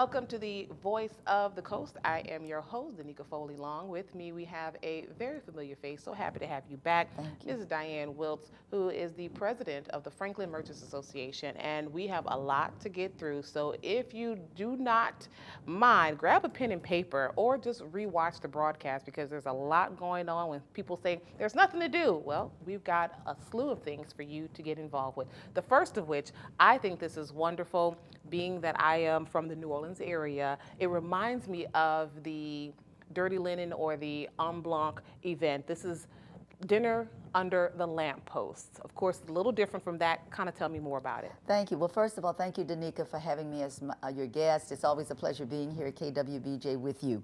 Welcome to the Voice of the Coast. I am your host, Danica Foley Long. With me, we have a very familiar face. So happy to have you back. Thank you. Mrs. Diane Wiltz, who is the president of the Franklin Merchants Association. And we have a lot to get through. So if you do not mind, grab a pen and paper or just rewatch the broadcast because there's a lot going on when people say there's nothing to do. Well, we've got a slew of things for you to get involved with. The first of which, I think this is wonderful, being that I am from the New Orleans area. It reminds me of the Dirty Linen or the En Blanc event. This is dinner under the lampposts. Of course, a little different from that. Kind of tell me more about it. Thank you. Well, first of all, thank you, Danica, for having me as your guest. It's always a pleasure being here at KWBJ with you.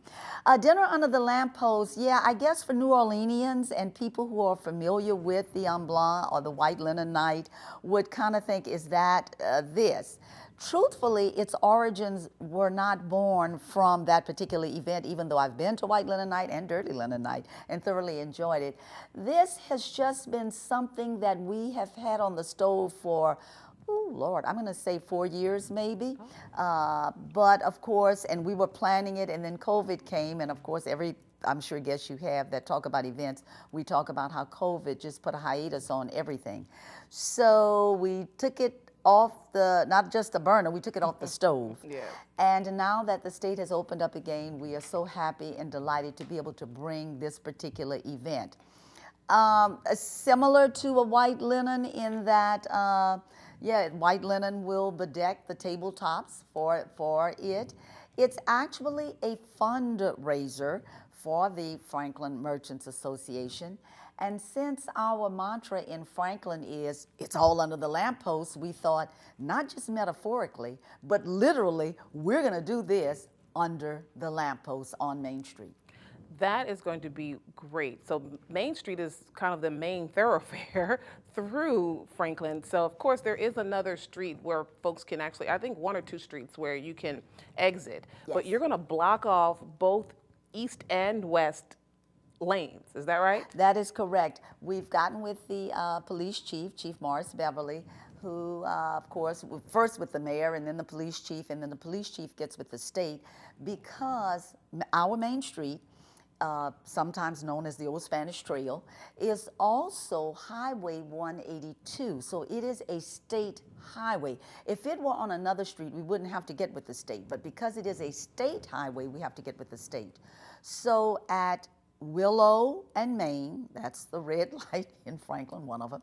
Dinner under the lamppost, yeah, I guess for New Orleanians and people who are familiar with the En Blanc or the White Linen Night would kind of think, is that this? Truthfully, its origins were not born from that particular event, even though I've been to White Linen Night and Dirty Linen Night and thoroughly enjoyed it. This has just been something that we have had on the stove for, oh Lord, I'm going to say 4 years maybe. But of course, and we were planning it, and then COVID came, and of course I'm sure guess you have that talk about events. We talk about how COVID just put a hiatus on everything. So we took it off not just the burner, we took it off the stove. Yeah. And now that the state has opened up again, we are so happy and delighted to be able to bring this particular event. Similar to a white linen in that, yeah, white linen will bedeck the tabletops for it. It's actually a fundraiser for the Franklin Merchants Association. And since our mantra in Franklin is, it's all under the lamppost, we thought, not just metaphorically, but literally, we're going to do this under the lamppost on Main Street. That is going to be great. So Main Street is kind of the main thoroughfare through Franklin. So of course there is another street where folks can actually, I think 1 or 2 streets where you can exit. Yes. But you're going to block off both east and west lanes, is that right? That is correct. We've gotten with the police chief, Chief Morris Beverly, who, of course, first with the mayor and then the police chief, and then the police chief gets with the state, because our Main Street, sometimes known as the Old Spanish Trail, is also Highway 182. So it is a state highway. If it were on another street, we wouldn't have to get with the state. But because it is a state highway, we have to get with the state. So at Willow and Main, that's the red light in Franklin, one of them.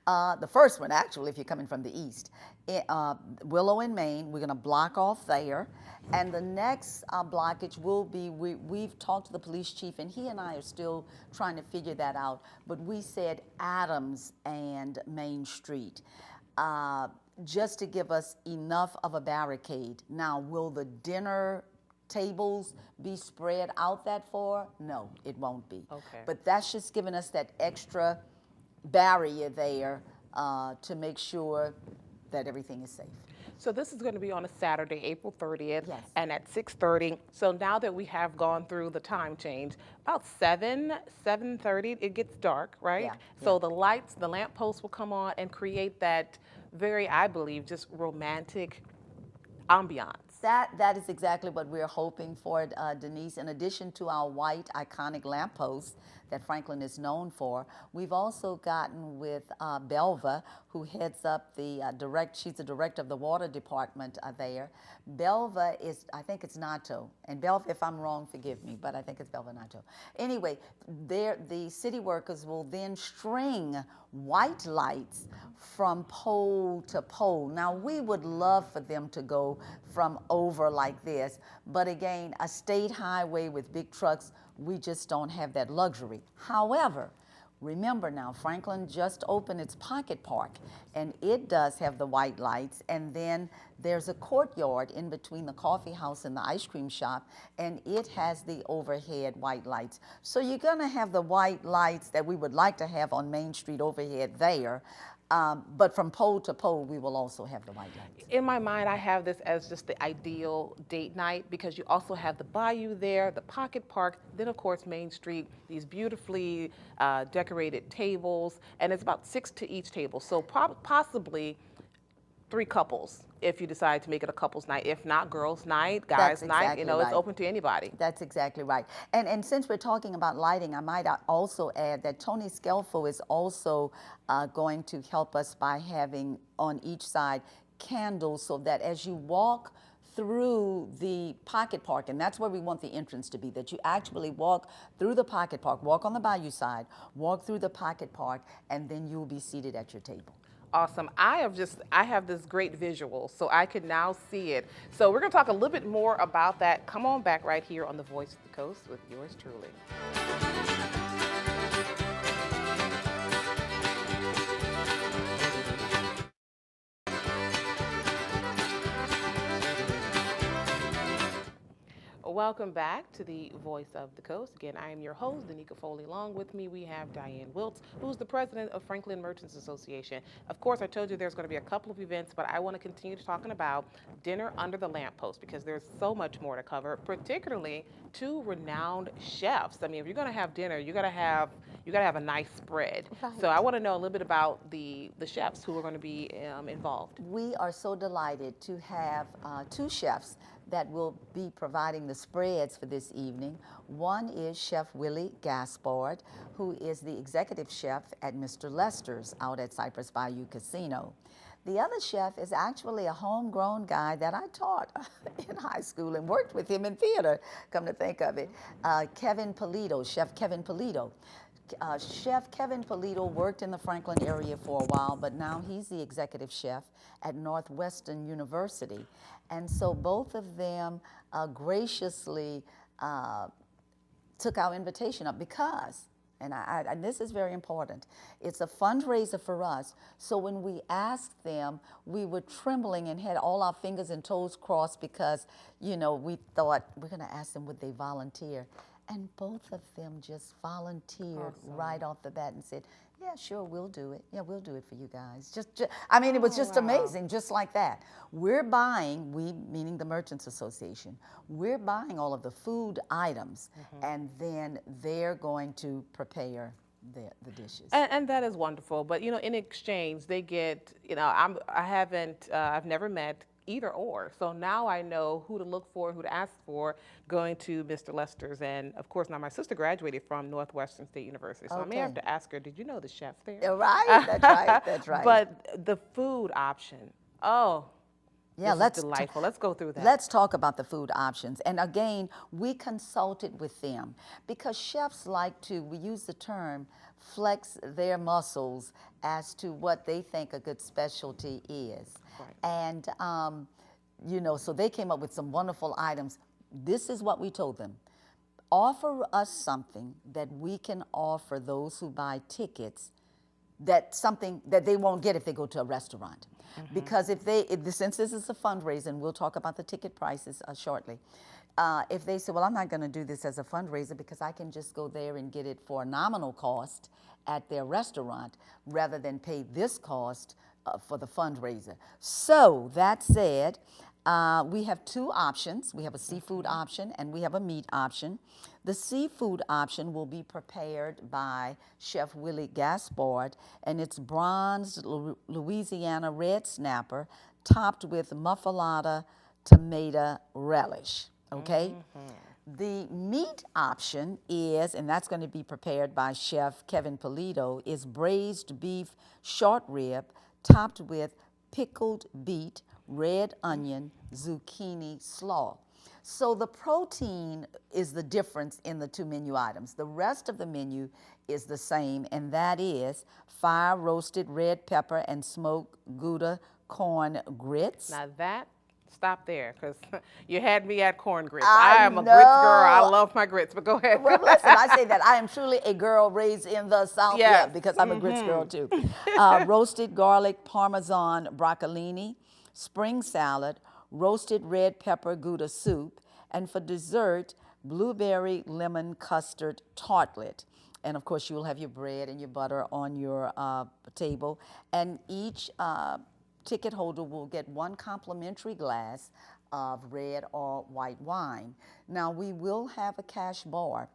The first one, actually, if you're coming from the east. Willow and Main, we're going to block off there. And the next blockage will be, we've talked to the police chief, and he and I are still trying to figure that out. But we said Adams and Main Street, just to give us enough of a barricade. Now, will the dinner tables be spread out that far? No, it won't be. Okay. But that's just giving us that extra barrier there to make sure that everything is safe. So this is going to be on a Saturday, April 30th, yes, and at 6:30. So now that we have gone through the time change, about 7:30, it gets dark, right? Yeah, so the lights, the lampposts will come on and create that very, I believe, just romantic ambiance. That is exactly what we're hoping for, Denise. In addition to our white iconic lampposts that Franklin is known for, we've also gotten with Belva, who heads up the she's the director of the water department there. Belva is, I think it's NATO, and Belva, if I'm wrong, forgive me, but I think it's Belva NATO. Anyway, the city workers will then string white lights from pole to pole. Now, we would love for them to go from over like this, but again, a state highway with big trucks, we just don't have that luxury. However, remember now, Franklin just opened its Pocket Park, and it does have the white lights, and then there's a courtyard in between the coffee house and the ice cream shop, and it has the overhead white lights. So you're gonna have the white lights that we would like to have on Main Street overhead there, but from pole to pole, we will also have the white lights. In my mind, I have this as just the ideal date night because you also have the bayou there, the Pocket Park, then of course Main Street, these beautifully decorated tables, and it's about 6 to each table. So possibly 3 couples if you decide to make it a couples night. If not, girls night, guys That's night, exactly it's right. open to anybody. That's exactly right. And since we're talking about lighting, I might also add that Tony Scelfo is also going to help us by having on each side candles, so that as you walk through the pocket park, and that's where we want the entrance to be, that you actually walk through the pocket park, walk on the bayou side, walk through the pocket park, and then you'll be seated at your table. Awesome. I have this great visual, so I can now see it. So we're going to talk a little bit more about that. Come on back right here on The Voice of the Coast with yours truly. Welcome back to the Voice of the Coast. Again, I am your host, Danica Foley. Along with me, we have Diane Wiltz, who's the president of Franklin Merchants Association. Of course, I told you there's going to be a couple of events, but I want to continue talking about dinner under the lamppost because there's so much more to cover, particularly 2 renowned chefs. I mean, if you're going to have dinner, you got to have a nice spread. Right. So I want to know a little bit about the chefs who are going to be involved. We are so delighted to have 2 chefs that will be providing the spreads for this evening. One is Chef Willie Gaspard, who is the executive chef at Mr. Lester's out at Cypress Bayou Casino. The other chef is actually a homegrown guy that I taught in high school and worked with him in theater, come to think of it, Kevin Polito, Chef Kevin Polito. Chef Kevin Polito worked in the Franklin area for a while, but now he's the executive chef at Northwestern University. And so both of them graciously took our invitation up because, and this is very important, it's a fundraiser for us. So when we asked them, we were trembling and had all our fingers and toes crossed because, we thought we're going to ask them would they volunteer. And both of them just volunteered right off the bat and said, yeah, sure, we'll do it. Yeah, we'll do it for you guys. I mean, it was just amazing, just like that. We're buying, we meaning the Merchants Association, we're buying all of the food items, and then they're going to prepare the dishes. And that is wonderful. But, in exchange, they get, I've never met either or. So now I know who to look for, who to ask for, going to Mr. Lester's. And of course, now my sister graduated from Northwestern State University. So I may have to ask her, did you know the chef there? Right, that's right, that's right. But the food option, yeah, that's delightful. Let's go through that. Let's talk about the food options. And again, we consulted with them because chefs like to, we use the term, flex their muscles as to what they think a good specialty is. Right. And, so they came up with some wonderful items. This is what we told them. Offer us something that we can offer those who buy tickets, something that they won't get if they go to a restaurant. Because since this is a fundraiser, and we'll talk about the ticket prices shortly, if they say, well, I'm not going to do this as a fundraiser because I can just go there and get it for a nominal cost at their restaurant rather than pay this cost for the fundraiser. So that said, we have 2 options. We have a seafood option and we have a meat option. The seafood option will be prepared by Chef Willie Gaspard, and it's bronzed Louisiana red snapper topped with muffalata tomato relish, okay? The meat option is, and that's going to be prepared by Chef Kevin Polito, is braised beef short rib topped with pickled beet, red onion, zucchini slaw. So the protein is the difference in the 2 menu items. The rest of the menu is the same, and that is fire roasted red pepper and smoked Gouda corn grits. Now stop there, because you had me at corn grits. I am a grits girl. I love my grits, but go ahead. Well, listen, I say that I am truly a girl raised in the South, yeah, because I'm a grits girl too. Roasted garlic parmesan broccolini, spring salad, roasted red pepper Gouda soup, and for dessert, blueberry lemon custard tartlet. And of course, you will have your bread and your butter on your table. And each ticket holder will get 1 complimentary glass of red or white wine. Now, we will have a cash bar.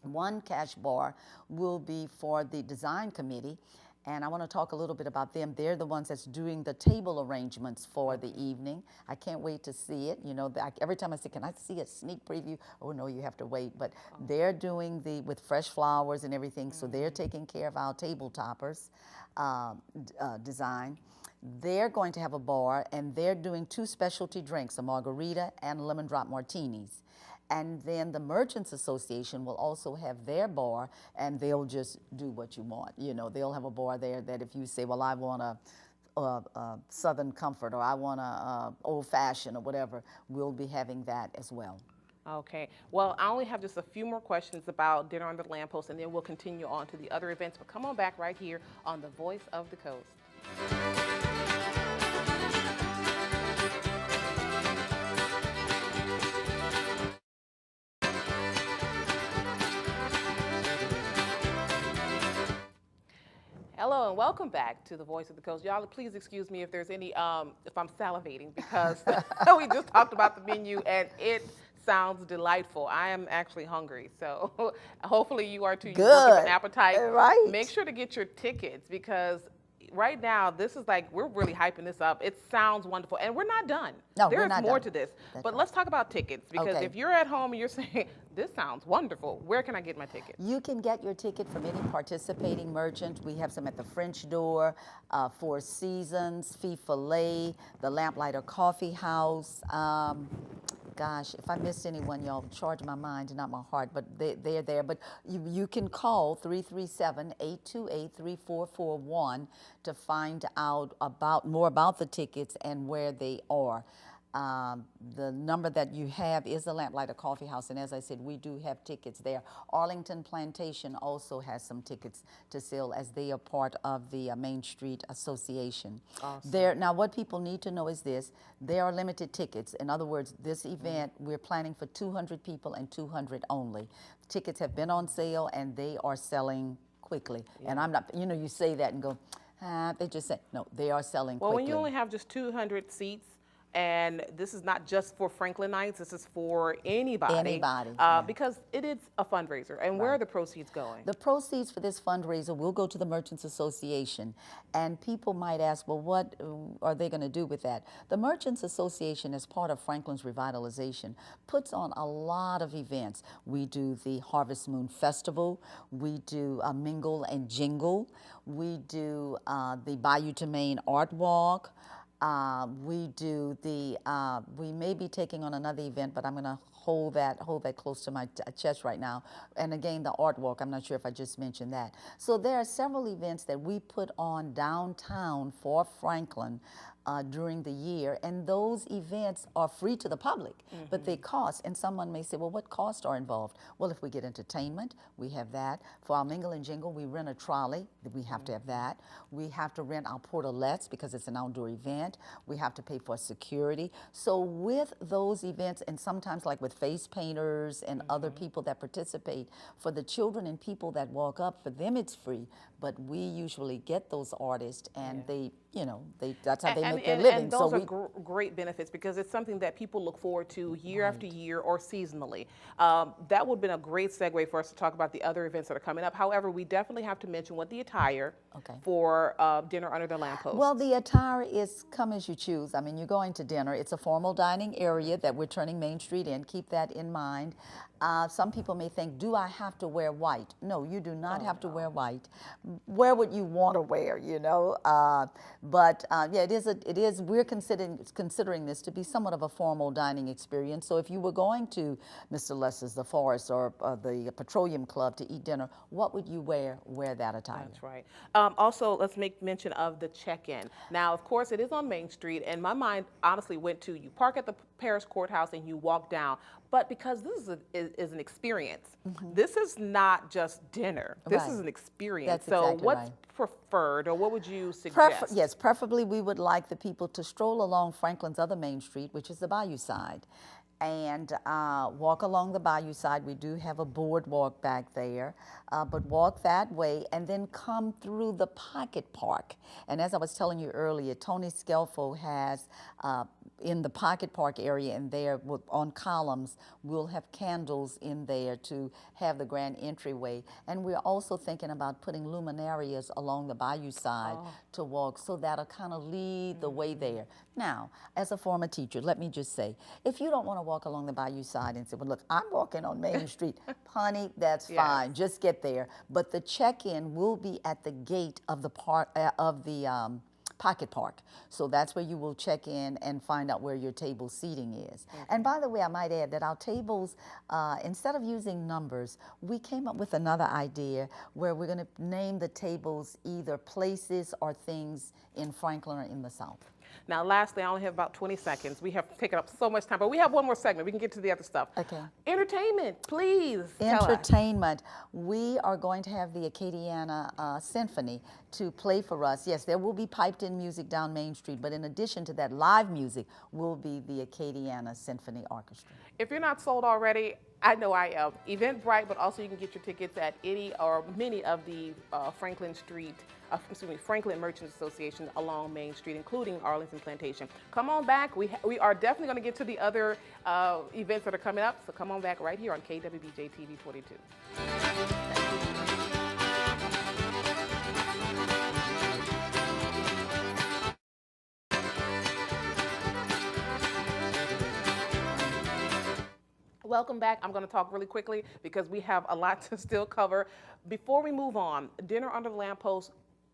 1 cash bar will be for the design committee, And I want to talk a little bit about them. They're the ones that's doing the table arrangements for the evening. I can't wait to see it. You know, every time I say, can I see a sneak preview? Oh, no, you have to wait. But they're doing with fresh flowers and everything, so they're taking care of our table toppers design. They're going to have a bar, and they're doing 2 specialty drinks, a margarita and lemon drop martinis. And then the Merchants Association will also have their bar, and they'll just do what you want. You know, they'll have a bar there that if you say, well, I want a Southern Comfort, or I want a Old Fashioned, or whatever, we'll be having that as well. Okay. Well, I only have just a few more questions about Dinner on the Lamppost, and then we'll continue on to the other events. But come on back right here on the Voice of the Coast. Hello and welcome back to the Voice of the Coast. Y'all, please excuse me if there's any, if I'm salivating, because we just talked about the menu and it sounds delightful. I am actually hungry, so hopefully you are too. You work with an appetite. Right. Make sure to get your tickets, because right now, this is like, we're really hyping this up. It sounds wonderful, and we're not done. No, There's we're not more done. to this. That's but right. let's talk about tickets, because Okay. if you're at home and you're saying, this sounds wonderful, where can I get my ticket? You can get your ticket from any participating merchant. We have some at the French Door, Four Seasons, Fee Filet, the Lamplighter Coffee House. Gosh, if I missed anyone, y'all, charge my mind, not my heart, but they're there. But you can call 337-828-3441 to find out more about the tickets and where they are. The number that you have is the Lamplighter Coffee House, and as I said, we do have tickets there. Arlington Plantation also has some tickets to sell, as they are part of the Main Street Association. Awesome. Now, what people need to know is this: there are limited tickets. In other words, this event, we're planning for 200 people and 200 only. Tickets have been on sale, and they are selling quickly. Yeah. And I'm not, you say that and go, they just say, no, they are selling quickly. Well, when you only have just 200 seats, and this is not just for Franklinites, this is for anybody. Anybody. Because it is a fundraiser. And where are the proceeds going? The proceeds for this fundraiser will go to the Merchants Association. And people might ask, well, what are they going to do with that? The Merchants Association, as part of Franklin's revitalization, puts on a lot of events. We do the Harvest Moon Festival. We do Mingle and Jingle. We do the Bayou to Maine Art Walk. We do we may be taking on another event, but I'm going to hold that close to my chest right now. And again, the art walk, I'm not sure if I just mentioned that. So there are several events that we put on downtown for Franklin during the year, and those events are free to the public, but they cost. And someone may say, well, what costs are involved? Well, if we get entertainment, we have that. For our Mingle and Jingle, we rent a trolley. We have to have that. We have to rent our portalettes because it's an outdoor event. We have to pay for security. So with those events, and sometimes like with face painters and other people that participate, for the children and people that walk up, for them it's free. But we usually get those artists, and they, that's how they make their living. And those are great benefits, because it's something that people look forward to year after year or seasonally. That would have been a great segue for us to talk about the other events that are coming up. However, we definitely have to mention what the attire for Dinner Under the Lamppost. Well, the attire is come as you choose. I mean, you're going to dinner. It's a formal dining area that we're turning Main Street in. Keep that in mind. Some people may think, do I have to wear white? No, you do not have to wear white. Wear what you want to wear, But yeah, it is. We're considering this to be somewhat of a formal dining experience. So if you were going to Mr. Lester's, the Forest, or the Petroleum Club to eat dinner, what would you wear? Wear that attire. That's right. Also, let's make mention of the check-in. Now, of course, it is on Main Street, and my mind honestly went to, you park at the Parish Courthouse and you walk down. But because this is an experience, this is not just dinner. This is an experience. That's so exactly what's right. preferred, or what would you suggest? Yes, preferably we would like the people to stroll along Franklin's other Main Street, which is the Bayou side, and walk along the Bayou side. We do have a boardwalk back there, but walk that way and then come through the Pocket Park. And as I was telling you earlier, Tony Scelfo has in the Pocket Park area, and there on columns, we'll have candles in there to have the grand entryway. And we're also thinking about putting luminarias along the bayou side to walk, so that'll kind of lead the way there. Now, as a former teacher, let me just say, if you don't want to walk along the bayou side and say, well, look, I'm walking on Main Street, honey, that's fine, just get there. But the check-in will be at the gate of the park, Pocket Park. So that's where you will check in and find out where your table seating is. And by the way, I might add that our tables, instead of using numbers, we came up with another idea where we're going to name the tables either places or things in Franklin or in the South. Now, lastly, I only have about 20 seconds. We have taken up so much time, but we have one more segment. We can get to the other stuff. Okay. Entertainment, please. Entertainment. We are going to have the Acadiana Symphony to play for us. Yes, there will be piped-in music down Main Street, but in addition to that, live music will be the Acadiana Symphony Orchestra. If you're not sold already, I know I am. Eventbrite, but also you can get your tickets at any or many of the Franklin Merchants Association along Main Street, including Arlington Plantation. Come on back. We are definitely going to get to the other events that are coming up, so come on back right here on KWBJ TV 22. Welcome back. I'm going to talk really quickly because we have a lot to still cover. Before we move on, Dinner Under the Lamppost,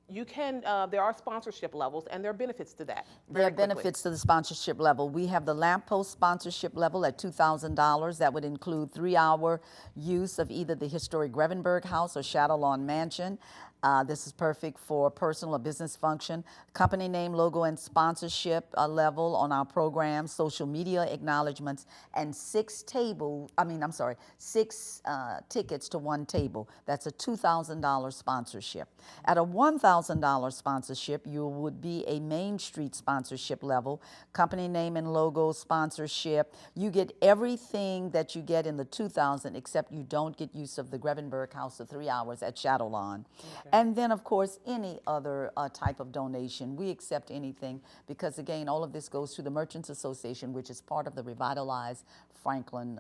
you can, there are sponsorship levels and there are benefits to that. There are benefits to the sponsorship level. We have the Lamppost sponsorship level at $2,000. That would include 3-hour use of either the historic Grevenberg House or Shadow Lawn Mansion. This is perfect for personal or business function. Company name, logo, and sponsorship level on our program, social media acknowledgments, and 6 tickets to 1 table. That's a $2,000 sponsorship. At a $1,000 sponsorship, you would be a Main Street sponsorship level, company name and logo sponsorship. You get everything that you get in the $2,000, except you don't get use of the Grevenberg House for 3 hours at Shadow Lawn. Okay. And then, of course, any other type of donation. We accept anything because, again, all of this goes to the Merchants Association, which is part of the Revitalize Franklin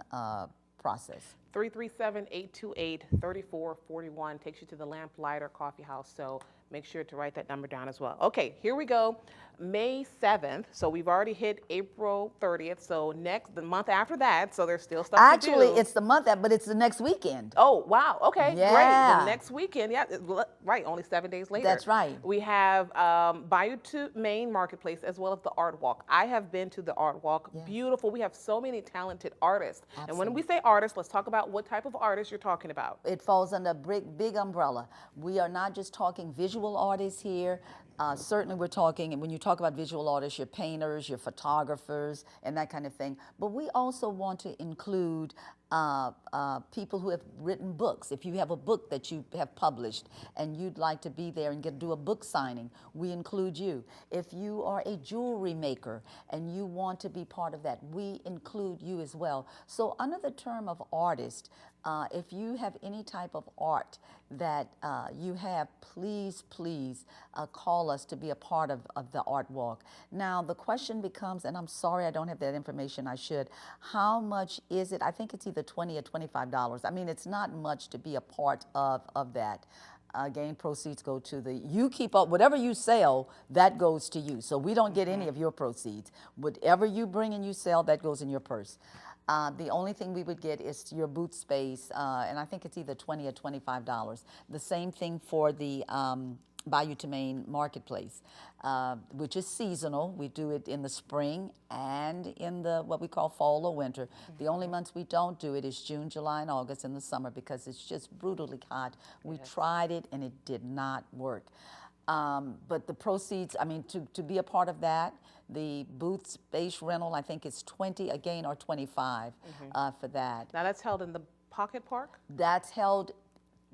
process. 337-828-3441 takes you to the Lamplighter Coffee House, so make sure to write that number down as well. Okay, here we go. May 7th, so we've already hit April 30th, so the month after that, so there's still stuff to do. Actually, it's the month after, but it's the next weekend. Oh, wow, okay, yeah. Great. The next weekend, yeah, right, only 7 days later. That's right. We have Bayou to Main Marketplace as well as the Art Walk. I have been to the Art Walk, beautiful. We have so many talented artists. Absolutely. And when we say artists, let's talk about what type of artists you're talking about. It falls under a big umbrella. We are not just talking visual artists here. Certainly we're talking, and when you talk about visual artists, your painters, your photographers, and that kind of thing. But we also want to include people who have written books. If you have a book that you have published and you'd like to be there and do a book signing, we include you. If you are a jewelry maker and you want to be part of that, we include you as well. So under the term of artist, if you have any type of art that you have, please call us to be a part of the Art Walk. Now, the question becomes, and I'm sorry I don't have that information, I should, how much is it? I think it's either $20 or $25. I mean, it's not much to be a part of that. Again, proceeds go to you keep up, whatever you sell, that goes to you. So we don't get any of your proceeds. Whatever you bring and you sell, that goes in your purse. The only thing we would get is your booth space, and I think it's either $20 or $25. The same thing for the Bayou to Main Marketplace, which is seasonal. We do it in the spring and in the what we call fall or winter. The only months we don't do it is June, July, and August in the summer because it's just brutally hot. We tried it and it did not work. But the proceeds, I mean, to be a part of that, the booth space rental, I think it's 20 again or 25 for that. Now that's held in the Pocket Park? That's held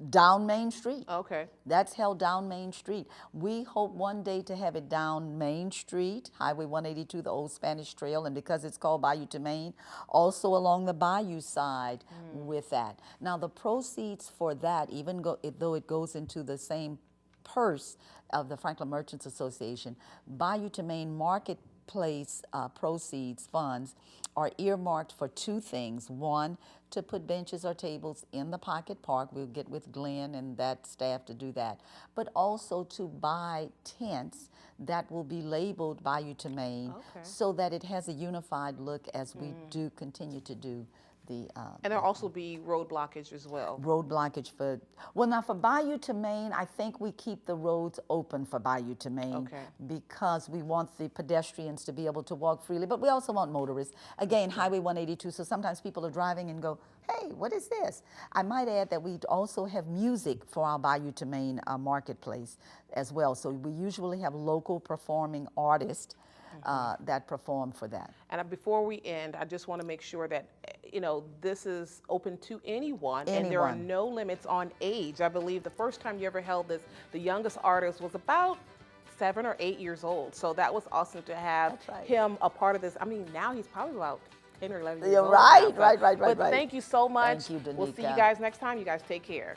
down Main Street. Okay. That's held down Main Street. We hope one day to have it down Main Street, Highway 182, the old Spanish Trail, and because it's called Bayou to Main, also along the Bayou side with that. Now the proceeds for that, even though it goes into the same purse of the Franklin Merchants Association, Bayou to Main Market Marketplace proceeds, funds, are earmarked for two things. One, to put benches or tables in the Pocket Park. We'll get with Glenn and that staff to do that. But also to buy tents that will be labeled Bayou to Maine, Okay. so that it has a unified look as we do continue to do the And there'll also be road blockage as well. road blockage for, well, now for Bayou to Maine, I think we keep the roads open for Bayou to Maine, Okay. because we want the pedestrians to be able to walk freely, but we also want motorists. Again, Highway 182, so sometimes people are driving and go, hey, what is this? I might add that we also have music for our Bayou to Maine marketplace as well. So we usually have local performing artists that perform for that. And before we end, I just want to make sure that, you know, this is open to anyone, and there are Anyone. no limits on age. I believe the first time you ever held this, the youngest artist was about 7 or 8 years old. So that was awesome to have That's right. him a part of this. I mean, now he's probably about 10 or 11 years You're old. right, now, so- right. But thank you so much. Thank you, We'll see you Danica. guys next time. You guys take care.